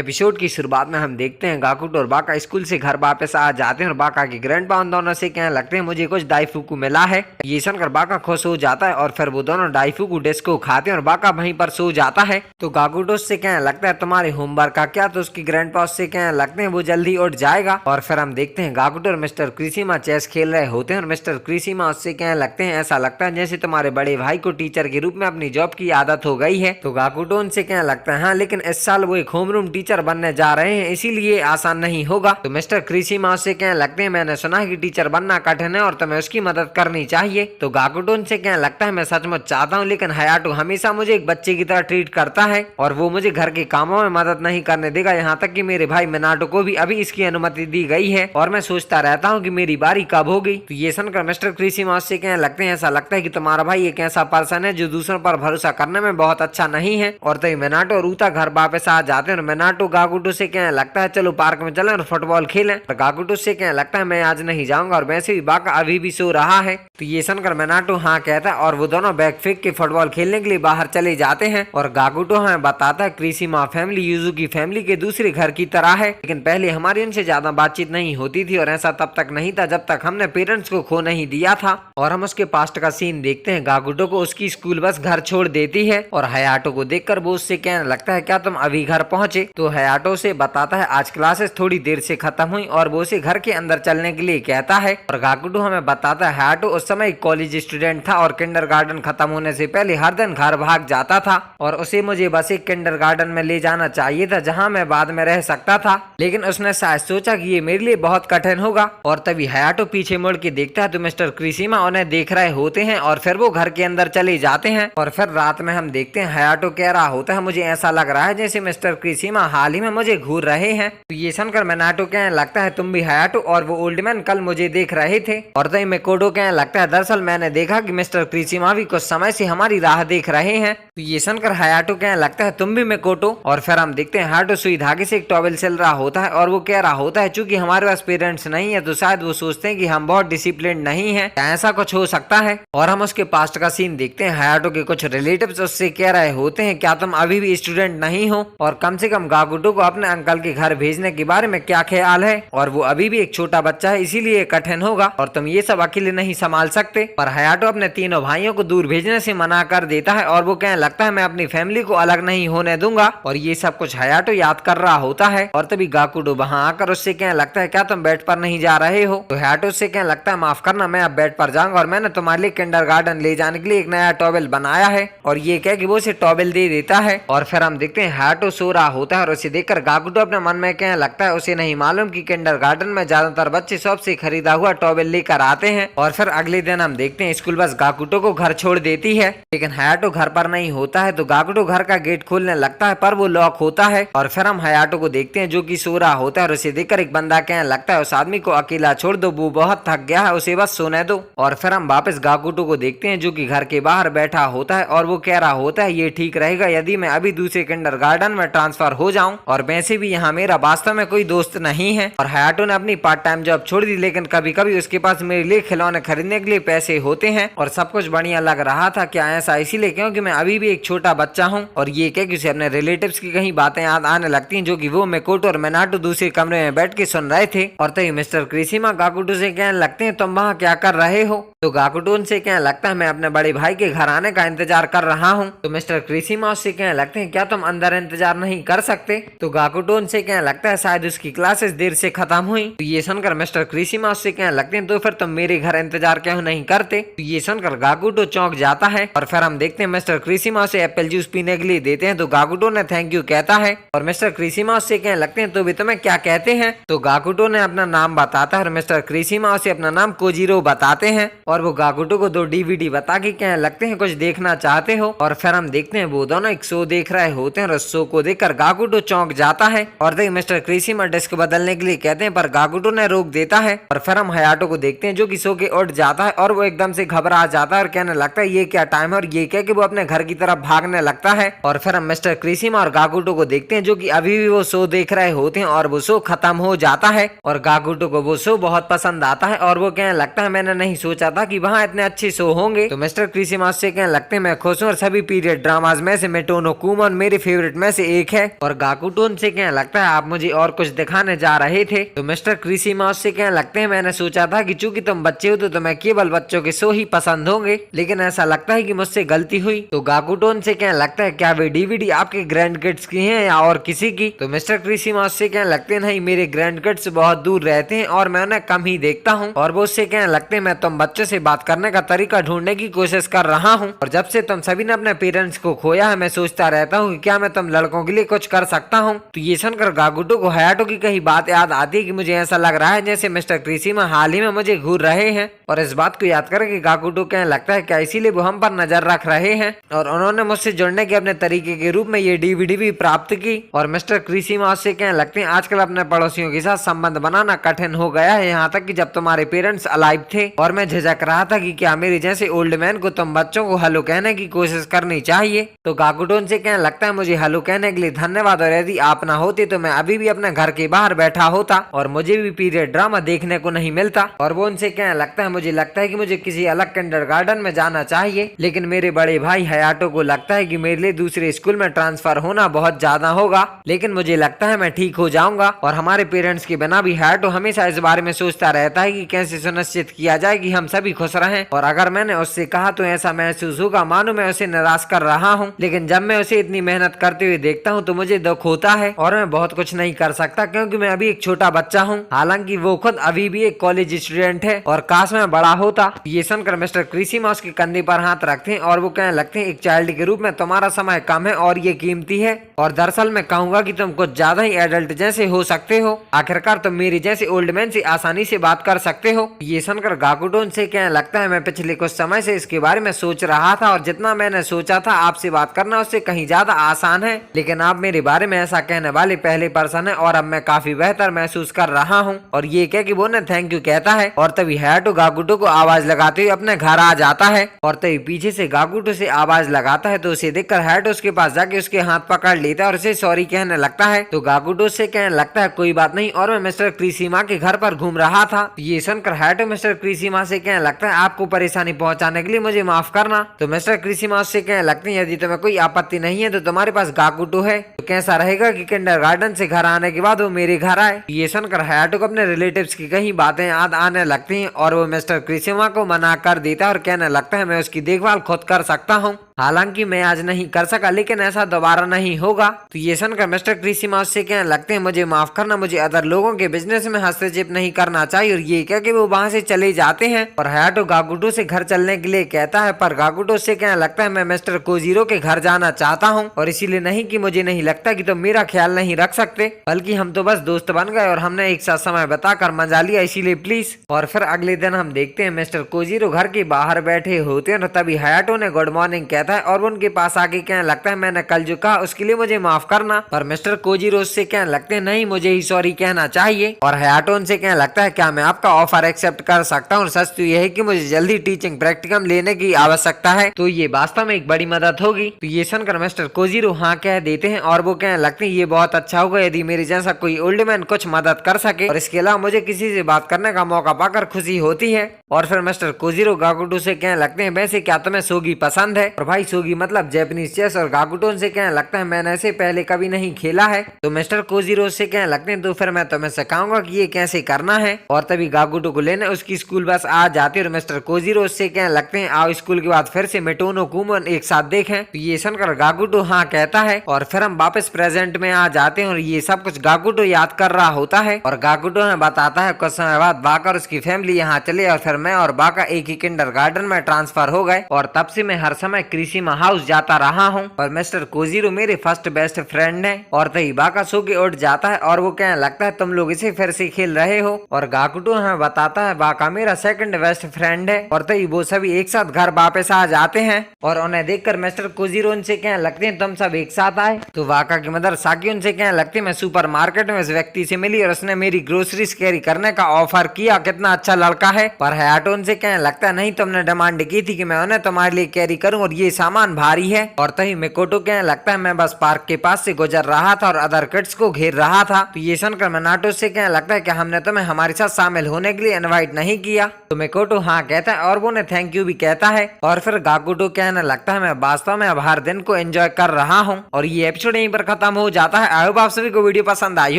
Episode की शुरुआत में हम देखते हैं गाकुटो और बाका स्कूल से घर वापस आ जाते हैं और बाका के ग्रैंडपा उन दोनों से कहने लगते हैं मुझे कुछ डाइफुकू मिला है। ये सुनकर बाका खुश हो जाता है और फिर वो दोनों डाइफुकू डिश को खाते हैं और बाका वहीं पर सो जाता है। तो गाकुटो उससे कहने लगता है तुम्हारे होमवर्क का क्या, तो उसकी ग्रैंडपा उससे कहने लगते हैं वो जल्दी उठ जाएगा। और फिर हम देखते हैं गाकुटो और मिस्टर क्रिसिमा चेस खेल रहे होते हैं और मिस्टर क्रिसिमा उससे कहने लगते हैं ऐसा लगता है जैसे तुम्हारे बड़े भाई को टीचर के रूप में अपनी जॉब की आदत हो गई है। तो गाकुटो उनसे कहने लगता है हाँ, लेकिन इस साल वो एक होमरूम टीचर बनने जा रहे हैं, इसीलिए आसान नहीं होगा। तो मिस्टर क्रिसिमा से कहने लगते हैं मैंने सुना है कि टीचर बनना कठिन है और तुम्हें उसकी मदद करनी चाहिए। तो गाकुटो उनसे कहने लगता है मैं सचमुच चाहता हूँ, लेकिन हयाटो हमेशा मुझे एक बच्चे की तरह ट्रीट करता है और वो मुझे घर के कामों में मदद नहीं करने देगा। यहाँ तक कि मेरे भाई मिनाटो को भी अभी इसकी अनुमति दी गई है और मैं सोचता रहता हूँ कि मेरी बारी कब होगी। तो ये सुनकर मिस्टर क्रिसिमा से कहने लगते हैं ऐसा लगता है कि तुम्हारा भाई एक ऐसा पर्सन है जो दूसरों पर भरोसा करने में बहुत अच्छा नहीं है। और तभी मिनाटो और ऊता घर वापस आ जाते हैं और मिनाटो गाकुटो से कहने लगता है चलो पार्क में चलें और फुटबॉल खेलें। और गाकुटो से कहने लगता है मैं आज नहीं जाऊंगा और वैसे भी बाका अभी भी सो रहा है। तो ये सुनकर मिनाटो हाँ कहता है और वो दोनों बैग फेंक के फुटबॉल खेलने के लिए बाहर चले जाते हैं। और गाकुटो हाँ बताता है क्रिसिमा फैमिली युजुकी फैमिली के दूसरे घर की तरह है, लेकिन पहले हमारी उनसे ज्यादा बातचीत नहीं होती थी और ऐसा तब तक नहीं था जब तक हमने पेरेंट्स को खो नहीं दिया था। और हम उसके पास्ट का सीन देखते हैं। गाकुटो को उसकी स्कूल बस घर छोड़ देती है और हयाटो को देखकर वो उससे कहने लगता है क्या तुम अभी घर पहुंचे। तो हयाटो से बताता है आज क्लासेस थोड़ी देर से खत्म हुई और वो उसे घर के अंदर चलने के लिए कहता है। और गाकुटो हमें बताता है हयाटो उस समय एक कॉलेज स्टूडेंट था और किंडरगार्टन खत्म होने से पहले हर दिन घर भाग जाता था और उसे मुझे बस एक किंडरगार्टन में ले जाना चाहिए था जहाँ मैं बाद में रह सकता था, लेकिन उसने शायद सोचा कि ये मेरे लिए बहुत कठिन होगा। और तभी हयाटो पीछे मुड़ के देखता है तो मिस्टर क्रिसिमा उन्हें देख रहे होते हैं और फिर वो घर के अंदर चले जाते हैं। और फिर रात में हम देखते हैं हयाटो कह रहा होता है मुझे ऐसा लग रहा है जैसे मिस्टर क्रिसिमा हाल ही में मुझे घूर रहे हैं। तो ये सुनकर मिनाटो कहने लगता है तुम भी हयाटो और वो ओल्ड मैन कल मुझे देख रहे थे। और तभी मिकोटो कहने लगता है दरअसल मैंने देखा कि मिस्टर क्रिसिमा भी कुछ समय से हमारी राह देख रहे हैं। तो ये सुनकर हयाटो कहने लगता है तुम भी मिकोटो। और फिर हम देखते हैं हयाटो सुई धागे से एक टॉवेल सिल रहा होता है और वो कह रहा होता है चूंकि हमारे पास पेरेंट्स नहीं है तो शायद वो सोचते हैं कि हम बहुत डिसिप्लिन नहीं है, ऐसा कुछ हो सकता है। और हम उसके पास्ट का सीन देखते हैं। हयाटो के कुछ रिलेटिव्स उससे कह रहे होते हैं क्या तुम अभी भी स्टूडेंट नहीं हो और कम से कम गाकुटो को अपने अंकल के घर भेजने के बारे में क्या ख्याल है, और वो अभी भी एक छोटा बच्चा है इसीलिए कठिन होगा और तुम ये सब अकेले नहीं संभाल सकते। पर हयाटो अपने तीनों भाइयों को दूर भेजने से मना कर देता है और वो कहने लगता है मैं अपनी फैमिली को अलग नहीं होने दूंगा। और ये सब कुछ हयाटो याद कर रहा होता है। और तभी गाकुटो वहां आकर उससे कहने लगता है क्या तुम बेड पर नहीं जा रहे हो। तो हयाटो से कहने लगता है माफ करना मैं अब बेड पर जाऊंगा और मैंने तुम्हारे लिए किंडरगार्टन ले जाने के लिए एक नया टॉवेल बनाया है। और ये कह कि वो उसे टॉवेल दे देता है। और फिर हम देखते हैं हयाटो सो रहा होता है और उसे देखकर गाकुटो अपने मन में कहने लगता है उसे नहीं मालूम कि किंडरगार्टन में ज्यादातर बच्चे शॉप से खरीदा हुआ टॉवेल लेकर आते हैं। और फिर अगले दिन हम देखते हैं स्कूल बस गाकुटो को घर छोड़ देती है, लेकिन हयाटो घर पर नहीं होता है। तो गाकुटो घर का गेट खोलने लगता है पर वो लॉक होता है। और फिर हम हयाटो को देखते हैं जो कि सो रहा होता है और उसे देखकर एक बंदा कहने लगता है उस आदमी को अकेला छोड़ दो, वो बहुत थक गया है, उसे बस सोने दो। और फिर हम वापस गाकुटो को देखते हैं जो कि घर के बाहर बैठा होता है और वो कह रहा होता है ये ठीक रहेगा यदि मैं अभी दूसरे किंडरगार्टन में ट्रांसफर हो जाऊं और वैसे भी यहाँ मेरा वास्तव में कोई दोस्त नहीं है। और हयाटो ने अपनी पार्ट टाइम जॉब छोड़ दी, लेकिन कभी कभी उसके पास मेरे लिए खिलौने खरीदने के लिए पैसे होते हैं और सब कुछ बढ़िया लग रहा था। क्या ऐसा इसीलिए क्योंकि मैं अभी भी एक छोटा बच्चा हूँ। और ये कह कि उसे अपने रिलेटिव्स की कहीं बातें याद आने लगती हैं जो कि वो मिकोटो और मिनाटो दूसरे कमरे में बैठ के सुन रहे थे। और तभी मिस्टर क्रिसिमा गाकुटो से कहने लगते हैं तुम वहाँ क्या कर रहे हो। तो गाकुटो उनसे कहने लगता है मैं अपने बड़े भाई के घर आने का इंतजार कर रहा हूँ। तो मिस्टर क्रिसिमा उससे कहने लगते हैं क्या तुम अंदर इंतजार नहीं कर सकते। तो गाकुटो उनसे कहने लगता है शायद उसकी क्लासेस देर से खत्म हुई। तो ये सुनकर मिस्टर क्रिसिमा उससे कहने लगते हैं तो फिर तुम मेरे घर इंतजार क्यों नहीं करते। तो ये सुनकर गाकुटो चौंक जाता है। और फिर हम देखते हैं मिस्टर क्रिसिमा उसे एप्पल जूस पीने के लिए देते हैं तो गाकुटो ने थैंक यू कहता है। और मिस्टर क्रिसिमा उससे कहने लगते हैं तो भी तुम्हें क्या कहते हैं। तो गाकुटो ने अपना नाम बताता है और मिस्टर क्रिसिमा उसे अपना नाम कोजीरो बताते हैं। और वो गाकुटो को 2 DVD बता के कहने लगते हैं कुछ देखना चाहते हो। और फिर हम देखते हैं वो दोनों एक शो देख रहे होते हैं और उस शो को देखकर गाकुटो चौंक जाता है। और देख मिस्टर क्रिसिमा डिस्क बदलने के लिए कहते हैं पर गाकुटो ने रोक देता है। और फिर हम हयाटो को देखते हैं जो कि सो के उठ जाता है और वो एकदम से घबरा जाता है और कहने लगता है ये क्या टाइम है। और ये कह के वो अपने घर की तरफ भागने लगता है। और फिर हम मिस्टर क्रिसिमा और गाकुटो को देखते हैं जो कि अभी भी वो शो देख रहे होते हैं और वो शो खत्म हो जाता है। और गाकुटो को वो शो बहुत पसंद आता है और वो कहने लगता है मैंने नहीं सोचा था कि वहाँ इतने अच्छे शो होंगे। तो मिस्टर क्रिसिमा से कहने लगते हैं मैं खुश हूँ और सभी पीरियड ड्रामाज में से मिटोनो कुमोन मेरे फेवरेट में से एक है। और गाकुटो उनसे कहने लगता है आप मुझे और कुछ दिखाने जा रहे थे। तो मिस्टर क्रिसीमा उससे कहने लगते हैं मैंने सोचा था कि चूंकि तुम बच्चे हो तो तुम्हें केवल बच्चों के शो ही पसंद होंगे, लेकिन ऐसा लगता है कि मुझसे गलती हुई। तो गाकुटो उनसे कहने लगता है क्या वे डीवीडी आपके ग्रैंड किड्स की हैं या और किसी की। तो मिस्टर क्रिसीमा उससे कहने लगते हैं नहीं, मेरे ग्रैंड किड्स बहुत दूर रहते हैं और मैं उन्हें कम ही देखता हूँ। और वो उससे कहने लगते हैं मैं तुम बच्चों से बात करने का तरीका ढूंढने की कोशिश कर रहा हूँ और जब से तुम सभी ने अपने पेरेंट्स को खोया है मैं सोचता रहता हूँ कि क्या मैं तुम लड़कों के लिए कुछ कर सकता हूँ। तो ये सुनकर गाकुटो को हयाटो की कही बात याद आती है कि मुझे ऐसा लग रहा है जैसे मिस्टर क्रिसीमा हाल ही में मुझे घूर रहे हैं। और इस बात को याद करके गाकुटो कहने लगता है क्या इसीलिए वो हम पर नजर रख रहे हैं और उन्होंने मुझसे जुड़ने के अपने तरीके के रूप में ये डीवीडी भी प्राप्त की। और मिस्टर क्रिसीमा उससे कहने लगते हैं आजकल अपने पड़ोसियों के साथ संबंध बनाना कठिन हो गया है, यहाँ तक कि जब तुम्हारे पेरेंट्स अलाइव थे और मैं झिझक रहा था कि क्या मेरे जैसे ओल्ड मैन को तुम बच्चों को हेलो कहने की कोशिश करनी चाहिए। तो गाकुटो उनसे कहने लगता है मुझे हेलो कहने के लिए धन्यवाद और यदि आप ना होते तो मैं अभी भी अपने घर के बाहर बैठा होता और मुझे भी पीरियड ड्रामा देखने को नहीं मिलता। और वो उनसे कहने लगता है मुझे लगता है कि मुझे किसी अलग किंडरगार्टन में जाना चाहिए, लेकिन मेरे बड़े भाई हयाटो को लगता है कि मेरे लिए दूसरे स्कूल में ट्रांसफर होना बहुत ज्यादा होगा, लेकिन मुझे लगता है मैं ठीक हो जाऊंगा। और हमारे पेरेंट्स के बिना भी हयाटो हमेशा इस बारे में सोचता रहता है कि कैसे सुनिश्चित किया जाए कि हम सभी खुश रहें। और अगर मैंने उससे कहा तो ऐसा महसूस होगा मानो मैं उसे निराश कर रहा हूँ, लेकिन जब मैं उसे इतनी मेहनत करते हुए देखता हूँ तो मुझे दुख होता है और मैं बहुत कुछ नहीं कर सकता क्योंकि मैं अभी एक छोटा बच्चा हूँ, हालांकि वो खुद अभी भी एक कॉलेज स्टूडेंट है और काश मैं बड़ा होता। ये सुनकर मिस्टर क्रिसीमा उसके कंधे पर हाथ रखते हैं और वो कहने लगते हैं एक चाइल्ड के रूप में तुम्हारा समय कम है और ये कीमती है और दरअसल मैं कहूंगा कि तुम कुछ ज्यादा ही एडल्ट जैसे हो सकते हो, आखिरकार तुम मेरे जैसे ओल्ड मैन से आसानी से बात कर सकते हो। ये सुनकर गाकुटो से कहने लगता है मैं पिछले कुछ समय से इसके बारे में सोच रहा था और जितना मैंने सोचा था आपसे बात करना उससे कहीं ज्यादा आसान है, लेकिन आप मेरे बारे में ऐसा कहने वाले पहले पर्सन है और अब मैं काफी बेहतर महसूस कर रहा हूँ। और ये कह के वो ने थैंक यू कहता है और तभी हयाटो गाकुटो को आवाज लगाते हुए अपने घर आ जाता है और तभी पीछे से गाकुटो से आवाज लगाता है। तो उसे देखकर हयाटो उसके पास जाके उसके हाथ पकड़ लेता है और उसे सॉरी कहने लगता है। तो गाकुटो से कहने लगता है कोई बात नहीं और मैं मिस्टर क्रिसीमा के घर पर घूम रहा था। ये सुनकर हयाटो मिस्टर क्रिसीमा से कहने लगता है आपको परेशानी पहुंचाने के लिए मुझे माफ करना। तो मिस्टर क्रिसीमा उससे कहने लगते हैं यदि तुम्हें कोई आपत्ति नहीं है तो तुम्हारे पास गाकुटो है, तो कैसा रहेगा कि किंडरगार्टन से घर आने के बाद वो मेरे घर आए। ये सुनकर हयाटो को अपने रिलेटिव्स की कई बातें याद आने लगती हैं और वो मिस्टर क्रिसीमा को मना कर देता है और कहने लगता है मैं उसकी देखभाल खुद कर सकता हूँ, हालांकि मैं आज नहीं कर सका लेकिन ऐसा दोबारा नहीं होगा। तो ये सुनकर मिस्टर क्रिसीमा उससे कहने लगते हैं मुझे माफ करना, मुझे अदर लोगों के बिजनेस में हस्तक्षेप नहीं करना चाहिए। और ये कह के वो वहाँ से चले जाते हैं और हयाटो गाकुटो से घर चलने के लिए कहता है, पर गाकुटो से कहने लगता है मैं मिस्टर कोजीरो के घर जाना चाहता हूँ और इसीलिए नहीं कि मुझे नहीं लगता कि तुम मेरा ख्याल नहीं रख सकते, बल्कि हम तो बस दोस्त बन गए और हमने एक साथ समय बताकर मजा लिया, इसीलिए प्लीज। और फिर अगले दिन हम देखते हैं मिस्टर कोजीरो घर के बाहर बैठे होते हैं और तभी हयाटो ने गुड मॉर्निंग कहता है और वो उनके पास आके कहने लगता है मैंने कल जो कहा उसके लिए मुझे माफ करना। पर मिस्टर कोजीरो से कहने लगते हैं नहीं मुझे ही सॉरी कहना चाहिए। और हयाटो उनसे कहने लगता है क्या मैं आपका ऑफर एक्सेप्ट कर सकता हूँ, सच तो यह है कि मुझे जल्दी टीचिंग प्रैक्टिकम लेने की आवश्यकता है, तो ये वास्तव में एक बड़ी मदद होगी। तो ये सुनकर मिस्टर कोजीरो हाँ कह देते हैं और वो कहने लगते हैं ये बहुत अच्छा होगा यदि मेरे जैसा कोई ओल्ड मैन कुछ मदद कर सके और इसके अलावा मुझे किसी से बात करने का मौका पाकर खुशी होती है। और फिर मिस्टर कोजीरो गाकुटो से कहने लगते हैं वैसे क्या तुम्हें सोगी पसंद है, और भाई सोगी मतलब जैपनीज चेस। और गाकुटो से कहने लगता है मैंने ऐसे पहले कभी नहीं खेला है। तो मिस्टर कोजीरो से कहने लगते हैं तो फिर मैं तुम्हें सिखाऊंगा कि ये कैसे करना है। और तभी गाकुटो को लेने उसकी स्कूल बस आ जाती है और मिस्टर कोजीरो से कहने लगते हैं आओ स्कूल के बाद फिर से मिटोनो कुमोन एक साथ देखें। तो ये सुनकर गाकुटो हाँ कहता है और फिर हम वापस प्रेजेंट में आ जाते हैं और ये सब कुछ गाकुटो याद कर रहा होता है। और गाकुटो हमें बताता है कुछ समय बाद बाका और उसकी फैमिली यहाँ चले और फिर मैं और बाका एक ही किंडरगार्टन में ट्रांसफर हो गए और तब से मैं हर समय क्रिसीमा हाउस जाता रहा हूँ और मिस्टर कोजीरो मेरे फर्स्ट बेस्ट फ्रेंड है। और तभी बाका सो के उठ जाता है और वो कहने लगता है तुम लोग इसे फिर से खेल रहे हो। और गाकुटो हमें बताता है बाका मेरा सेकंड बेस्ट फ्रेंड है। और तभी वो सभी एक साथ घर वापस आ जाते हैं और उन्हें देखकर मिस्टर कोजीरो उनसे कहने लगते हैं तुम सब एक साथ आए। तो बाका की मदर साकी उनसे कहने लगती है मैं सुपर मार्केट में इस व्यक्ति से मिली और उसने मेरी ग्रोसरीज कैरी करने का ऑफर किया, कितना अच्छा लड़का है। पर हयाटो उनसे कहने लगता है नहीं तुमने डिमांड की थी कि मैं उन्हें तुम्हारे लिए कैरी करूं और ये ये सामान भारी है। और तभी मिकोटो कहने लगता है मैं बस पार्क के पास से गुजर रहा था और अदर किड्स को घेर रहा था। तो ये सुनकर मिनाटो से कहने लगता है कि हमने तुम्हें हमारे साथ शामिल होने के लिए इनवाइट नहीं किया। तो मिकोटो हाँ कहता है और वो उन्हें थैंक यू भी कहता है। और फिर गाकुटो कहने लगता है मैं वास्तव में अब हर दिन को एंजॉय कर रहा हूँ। और ये एपिसोड यहीं पर खत्म हो जाता है। आई होप आप सभी को वीडियो पसंद आई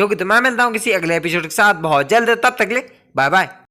होगी। तो मैं मिलता हूँ किसी अगले एपिसोड के साथ बहुत जल्द। तब तक ले बाय बाय।